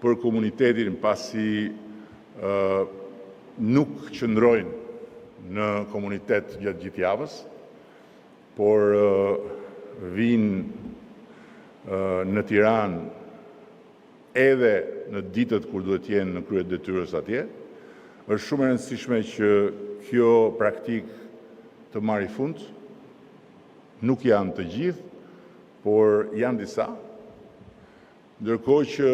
për komunitetin pasi nuk qëndrojnë në komunitet gjatë gjithë javës, por vinë në Tiranë edhe në ditët kur duhet jenë në krye detyrës atje. Është shumë e rëndësishme që kjo praktikë të marrë fund. Nuk janë të gjithë, por janë disa. Ndërkohë që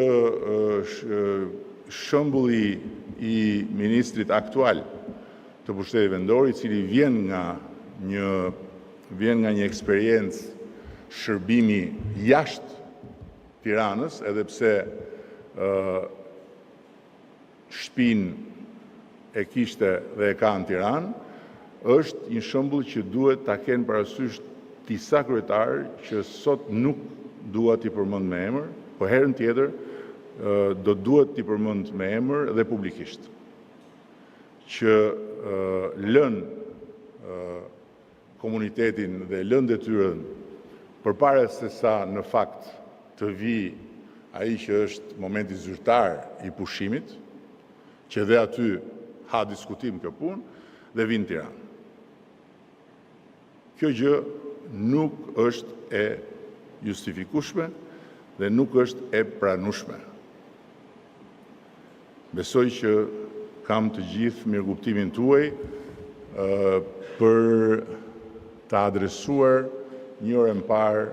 shembulli i ministrit aktual të pushtetit vendor, i cili vjen nga një eksperiencë shërbimi jashtë Tiranës, edhe pse shtëpinë e kishte dhe e ka në Tiranë, është një shembull që duhet ta kenë parasysh disa kryetarë që sot nuk dua t'i përmend me emër, por herën tjetër do duhet t'i përmend me emër dhe publikisht, që lën komunitetin dhe lën detyrën përpara se sa në fakt të vi ai që është momenti zyrtar i pushimit, që dhe aty ha diskutim kjo punë, dhe vinë Tiranë. Kjo gjë nuk është e justifikueshme dhe nuk është e pranueshme. Besoj që kam të gjithë mirëkuptimin tuaj për të adresuar një orë më parë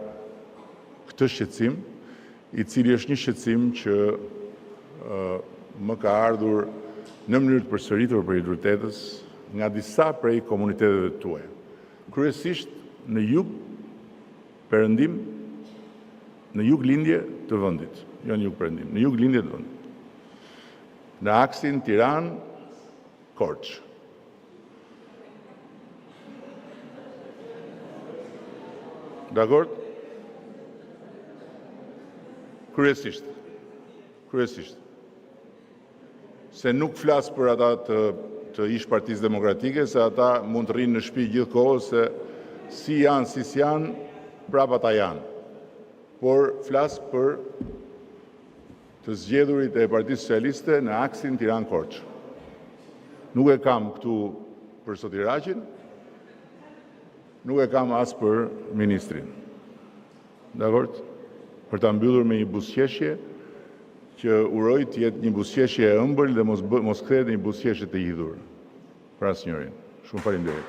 këtë shqetësim, i cili është një shqetësim që më ka ardhur në mënyrë të përsëritur për i drejtetës nga disa prej komuniteteve tuaja. Kryesisht në jug perëndim, në jug lindje të vendit, jo në jug perëndim, në jug lindje të vendit. Në aksin Tiranë-Korçë. Dakord? Kryesisht. Se nuk flas për ata të ish Partisë Demokratike, se ata mund të rrinë në shtëpi gjithë kohës, se si janë, si s'janë, prap ata janë. Por flas për të zgjedhurit e Partisë Socialiste në aksin Tiranë-Korçë. Nuk e kam këtu për Soti Raqin, nuk e kam as për ministrin. Dakord? Për ta mbyllur me një buzëqeshje që uroj të jetë një buzëqeshje e ëmbël dhe mos kthehet në një buzëqeshje të hidhur për asnjërin. Shumë faleminderit.